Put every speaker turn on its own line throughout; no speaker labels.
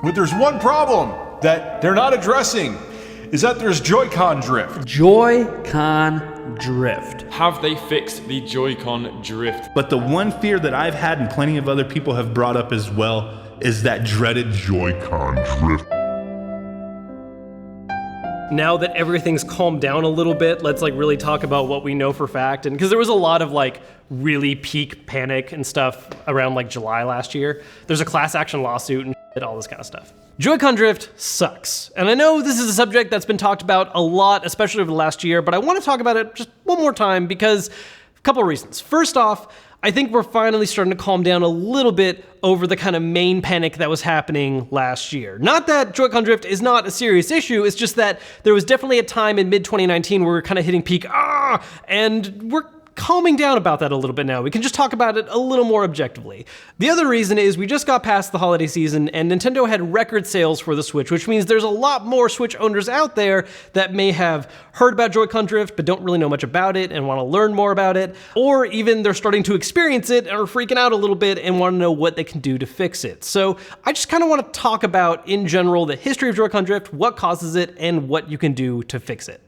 But there's one problem that they're not addressing, is that there's Joy-Con drift.
Joy-Con drift.
Have they fixed the Joy-Con drift?
But the one fear that I've had and plenty of other people have brought up as well is that dreaded Joy-Con drift.
Now that everything's calmed down a little bit, let's really talk about what we know for fact. And because there was a lot of really peak panic and stuff around July last year. There's a class action lawsuit and all this kind of stuff. Joy-Con drift sucks. And I know this is a subject that's been talked about a lot, especially over the last year, but I want to talk about it just one more time because a couple of reasons. First off, I think we're finally starting to calm down a little bit over the kind of main panic that was happening last year. Not that Joy-Con drift is not a serious issue, it's just that there was definitely a time in mid-2019 where we were kind of hitting peak, and we're calming down about that a little bit now. We can just talk about it a little more objectively. The other reason is we just got past the holiday season and Nintendo had record sales for the Switch, which means there's a lot more Switch owners out there that may have heard about Joy-Con drift but don't really know much about it and want to learn more about it, or even they're starting to experience it and are freaking out a little bit and want to know what they can do to fix it. So I just kind of want to talk about, in general, the history of Joy-Con drift, what causes it, and what you can do to fix it.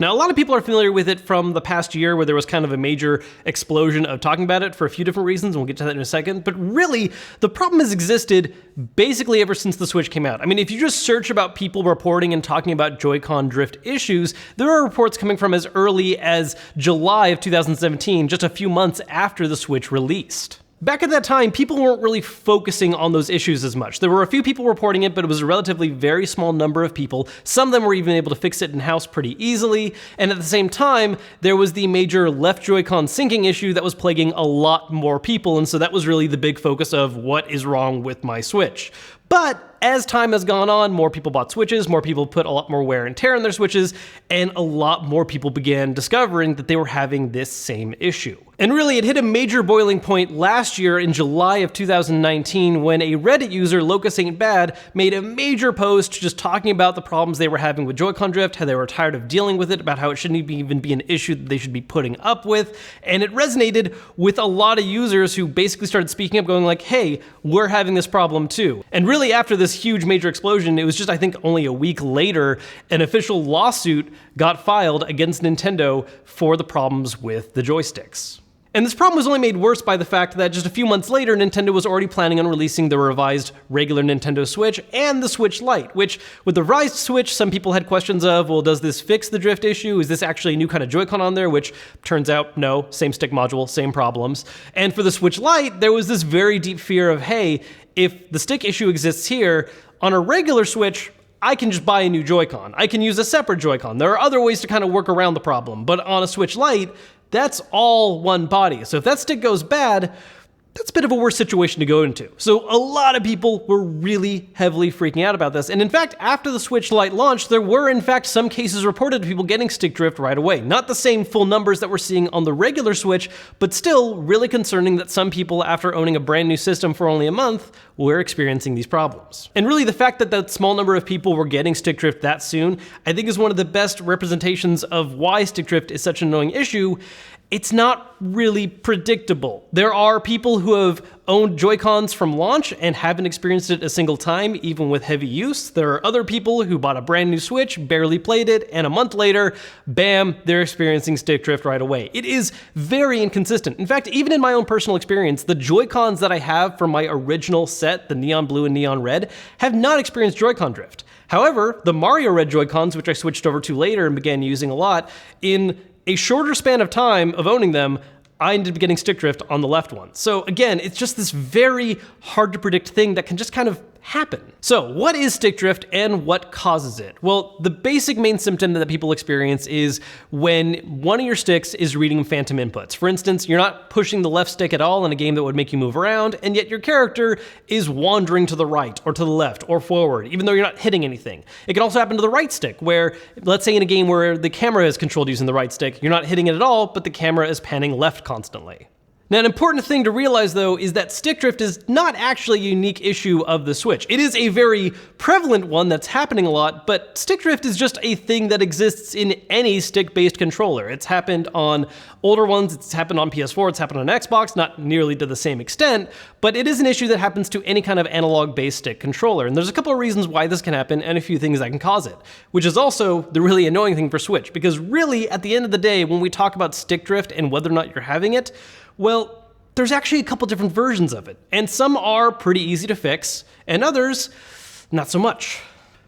Now, a lot of people are familiar with it from the past year where there was kind of a major explosion of talking about it for a few different reasons, and we'll get to that in a second. But really, the problem has existed basically ever since the Switch came out. I mean, if you just search about people reporting and talking about Joy-Con drift issues, there are reports coming from as early as July of 2017, just a few months after the Switch released. Back at that time, people weren't really focusing on those issues as much. There were a few people reporting it, but it was a relatively very small number of people. Some of them were even able to fix it in-house pretty easily. And at the same time, there was the major left Joy-Con syncing issue that was plaguing a lot more people. And so that was really the big focus of what is wrong with my Switch. But as time has gone on, more people bought Switches, more people put a lot more wear and tear on their Switches, and a lot more people began discovering that they were having this same issue. And really, it hit a major boiling point last year in July of 2019 when a Reddit user, Locus Ain't Bad, made a major post just talking about the problems they were having with Joy-Con drift, how they were tired of dealing with it, about how it shouldn't even be an issue that they should be putting up with. And it resonated with a lot of users who basically started speaking up, going hey, we're having this problem too. And really, after this huge major explosion, it was just, I think, only a week later, an official lawsuit got filed against Nintendo for the problems with the joysticks. And this problem was only made worse by the fact that just a few months later, Nintendo was already planning on releasing the revised regular Nintendo Switch and the Switch Lite, which, with the revised Switch, some people had questions of, well, does this fix the drift issue? Is this actually a new kind of Joy-Con on there? Which turns out, no, same stick module, same problems. And for the Switch Lite, there was this very deep fear of, hey, if the stick issue exists here, on a regular Switch, I can just buy a new Joy-Con. I can use a separate Joy-Con. There are other ways to kind of work around the problem, but on a Switch Lite, that's all one body. So if that stick goes bad, that's a bit of a worse situation to go into. So a lot of people were really heavily freaking out about this. And in fact, after the Switch Lite launched, there were in fact some cases reported of people getting stick drift right away. Not the same full numbers that we're seeing on the regular Switch, but still really concerning that some people, after owning a brand new system for only a month, were experiencing these problems. And really, the fact that that small number of people were getting stick drift that soon, I think is one of the best representations of why stick drift is such an annoying issue. It's not really predictable. There are people who have owned Joy-Cons from launch and haven't experienced it a single time, even with heavy use. There are other people who bought a brand new Switch, barely played it, and a month later, bam, they're experiencing stick drift right away. It is very inconsistent. In fact, even in my own personal experience, the Joy-Cons that I have from my original set, the Neon Blue and Neon Red, have not experienced Joy-Con drift. However, the Mario Red Joy-Cons, which I switched over to later and began using a lot, in a shorter span of time of owning them, I ended up getting stick drift on the left one. So again, it's just this very hard to predict thing that can just kind of happen. So what is stick drift and what causes it? Well, the basic main symptom that people experience is when one of your sticks is reading phantom inputs. For instance, you're not pushing the left stick at all in a game that would make you move around, and yet your character is wandering to the right or to the left or forward, even though you're not hitting anything. It can also happen to the right stick, where, let's say in a game where the camera is controlled using the right stick, you're not hitting it at all, but the camera is panning left constantly. Now, an important thing to realize, though, is that stick drift is not actually a unique issue of the Switch. It is a very prevalent one that's happening a lot, but stick drift is just a thing that exists in any stick-based controller. It's happened on older ones, it's happened on PS4, it's happened on Xbox, not nearly to the same extent, but it is an issue that happens to any kind of analog-based stick controller. And there's a couple of reasons why this can happen and a few things that can cause it, which is also the really annoying thing for Switch, because really, at the end of the day, when we talk about stick drift and whether or not you're having it, well, there's actually a couple different versions of it, and some are pretty easy to fix, and others, not so much.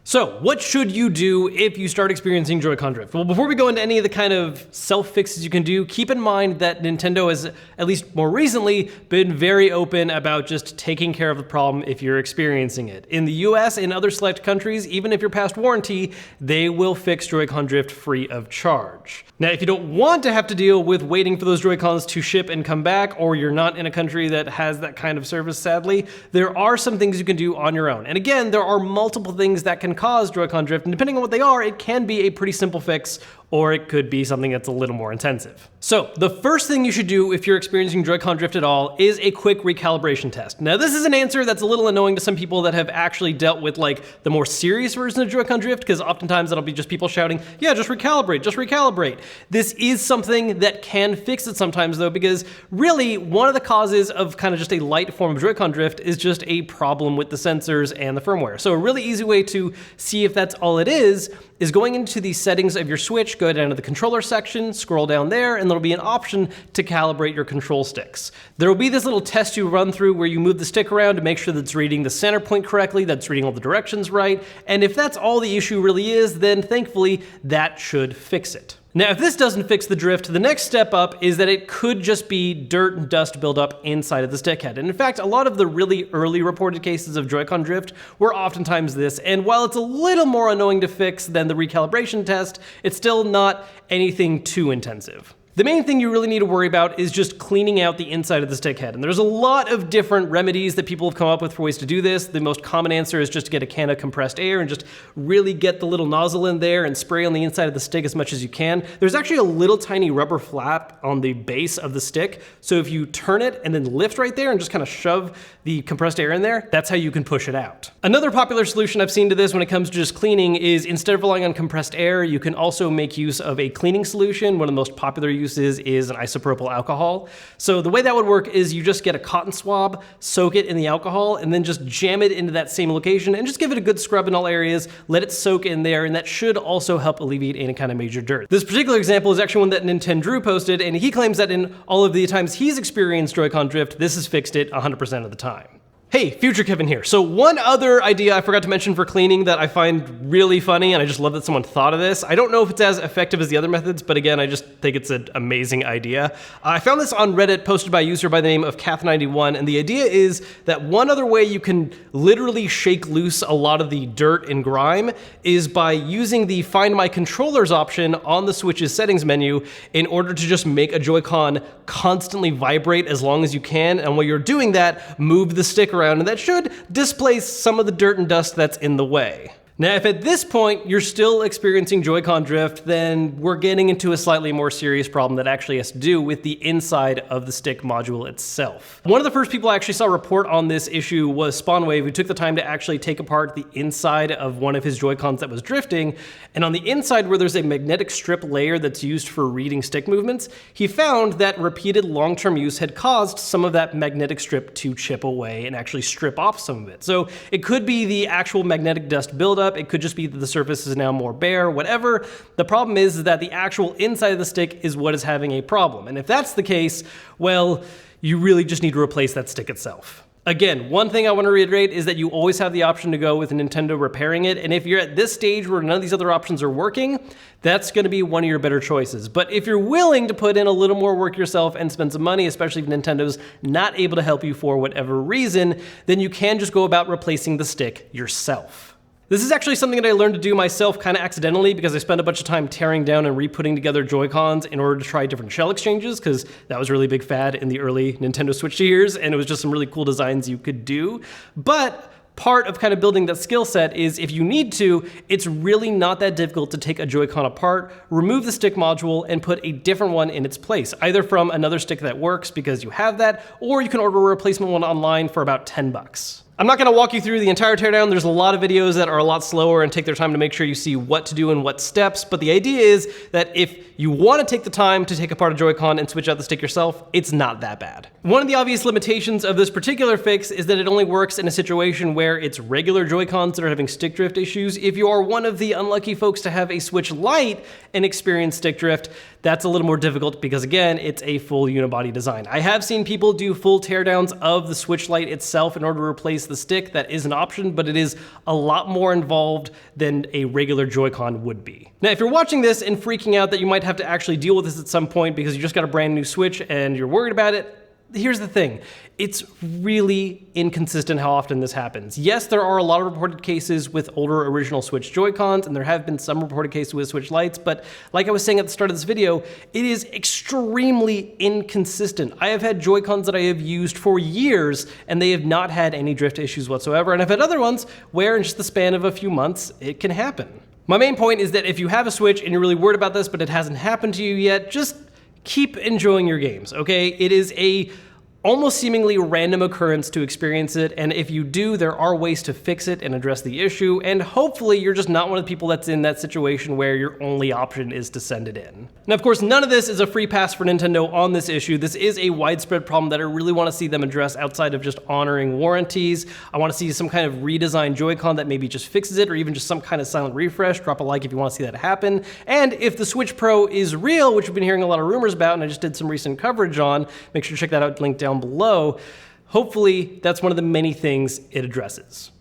So, what should you do if you start experiencing Joy-Con drift? Well, before we go into any of the kind of self-fixes you can do, keep in mind that Nintendo has, at least more recently, been very open about just taking care of the problem if you're experiencing it. In the US and other select countries, even if you're past warranty, they will fix Joy-Con drift free of charge. Now, if you don't want to have to deal with waiting for those Joy-Cons to ship and come back, or you're not in a country that has that kind of service, sadly, there are some things you can do on your own. And again, there are multiple things that can cause Joy-Con drift, and depending on what they are, it can be a pretty simple fix, or it could be something that's a little more intensive. So, the first thing you should do if you're experiencing Joy-Con drift at all is a quick recalibration test. Now, this is an answer that's a little annoying to some people that have actually dealt with like the more serious version of Joy-Con drift, because oftentimes it'll be just people shouting, yeah, just recalibrate, just recalibrate. This is something that can fix it sometimes though, because really one of the causes of kind of just a light form of Joy-Con drift is just a problem with the sensors and the firmware. So a really easy way to see if that's all it is going into the settings of your Switch, go down to the controller section, scroll down there, and there'll be an option to calibrate your control sticks. There will be this little test you run through where you move the stick around to make sure that it's reading the center point correctly, that's reading all the directions right, and if that's all the issue really is, then thankfully that should fix it. Now, if this doesn't fix the drift, the next step up is that it could just be dirt and dust buildup inside of the stick head. And in fact, a lot of the really early reported cases of Joy-Con drift were oftentimes this, and while it's a little more annoying to fix than the recalibration test, it's still not anything too intensive. The main thing you really need to worry about is just cleaning out the inside of the stick head. And there's a lot of different remedies that people have come up with for ways to do this. The most common answer is just to get a can of compressed air and just really get the little nozzle in there and spray on the inside of the stick as much as you can. There's actually a little tiny rubber flap on the base of the stick. So if you turn it and then lift right there and just kind of shove the compressed air in there, that's how you can push it out. Another popular solution I've seen to this when it comes to just cleaning is instead of relying on compressed air, you can also make use of a cleaning solution. One of the most popular uses is an isopropyl alcohol. So the way that would work is you just get a cotton swab, soak it in the alcohol, and then just jam it into that same location and just give it a good scrub in all areas, let it soak in there, and that should also help alleviate any kind of major dirt. This particular example is actually one that Nintendo posted, and he claims that in all of the times he's experienced Joy-Con drift, this has fixed it 100% of the time. Hey, Future Kevin here. So one other idea I forgot to mention for cleaning that I find really funny, and I just love that someone thought of this. I don't know if it's as effective as the other methods, but again, I just think it's an amazing idea. I found this on Reddit posted by a user by the name of Kath91, and the idea is that one other way you can literally shake loose a lot of the dirt and grime is by using the Find My Controllers option on the Switch's settings menu in order to just make a Joy-Con constantly vibrate as long as you can, and while you're doing that, move the stick around, and that should displace some of the dirt and dust that's in the way. Now, if at this point you're still experiencing Joy-Con drift, then we're getting into a slightly more serious problem that actually has to do with the inside of the stick module itself. One of the first people I actually saw report on this issue was Spawnwave, who took the time to actually take apart the inside of one of his Joy-Cons that was drifting, and on the inside where there's a magnetic strip layer that's used for reading stick movements, he found that repeated long-term use had caused some of that magnetic strip to chip away and actually strip off some of it. So it could be the actual magnetic dust buildup, it could just be that the surface is now more bare, whatever. The problem is that the actual inside of the stick is what is having a problem. And if that's the case, well, you really just need to replace that stick itself. Again, one thing I want to reiterate is that you always have the option to go with Nintendo repairing it, and if you're at this stage where none of these other options are working, that's going to be one of your better choices. But if you're willing to put in a little more work yourself and spend some money, especially if Nintendo's not able to help you for whatever reason, then you can just go about replacing the stick yourself. This is actually something that I learned to do myself kind of accidentally because I spent a bunch of time tearing down and re-putting together Joy-Cons in order to try different shell exchanges, because that was a really big fad in the early Nintendo Switch years, and it was just some really cool designs you could do. But part of kind of building that skill set is if you need to, it's really not that difficult to take a Joy-Con apart, remove the stick module, and put a different one in its place, either from another stick that works because you have that, or you can order a replacement one online for about $10. I'm not going to walk you through the entire teardown. There's a lot of videos that are a lot slower and take their time to make sure you see what to do in what steps, but the idea is that if you want to take the time to take apart a Joy-Con and switch out the stick yourself, it's not that bad. One of the obvious limitations of this particular fix is that it only works in a situation where it's regular Joy-Cons that are having stick drift issues. If you are one of the unlucky folks to have a Switch Lite and experience stick drift, that's a little more difficult because, again, it's a full unibody design. I have seen people do full teardowns of the Switch Lite itself in order to replace the stick. That is an option, but it is a lot more involved than a regular Joy-Con would be. Now, if you're watching this and freaking out that you might have to actually deal with this at some point because you just got a brand new Switch and you're worried about it, here's the thing. It's really inconsistent how often this happens. Yes, there are a lot of reported cases with older original Switch Joy-Cons, and there have been some reported cases with Switch Lites, but like I was saying at the start of this video, it is extremely inconsistent. I have had Joy-Cons that I have used for years, and they have not had any drift issues whatsoever, and I've had other ones where in just the span of a few months, it can happen. My main point is that if you have a Switch and you're really worried about this, but it hasn't happened to you yet, just keep enjoying your games, okay? It is a almost seemingly random occurrence to experience it, and if you do, there are ways to fix it and address the issue, and hopefully you're just not one of the people that's in that situation where your only option is to send it in. Now, of course, none of this is a free pass for Nintendo on this issue. This is a widespread problem that I really want to see them address outside of just honoring warranties. I want to see some kind of redesigned Joy-Con that maybe just fixes it, or even just some kind of silent refresh. Drop a like if you want to see that happen. And if the Switch Pro is real, which we've been hearing a lot of rumors about, and I just did some recent coverage on, make sure to check that out, link down below. Hopefully, that's one of the many things it addresses.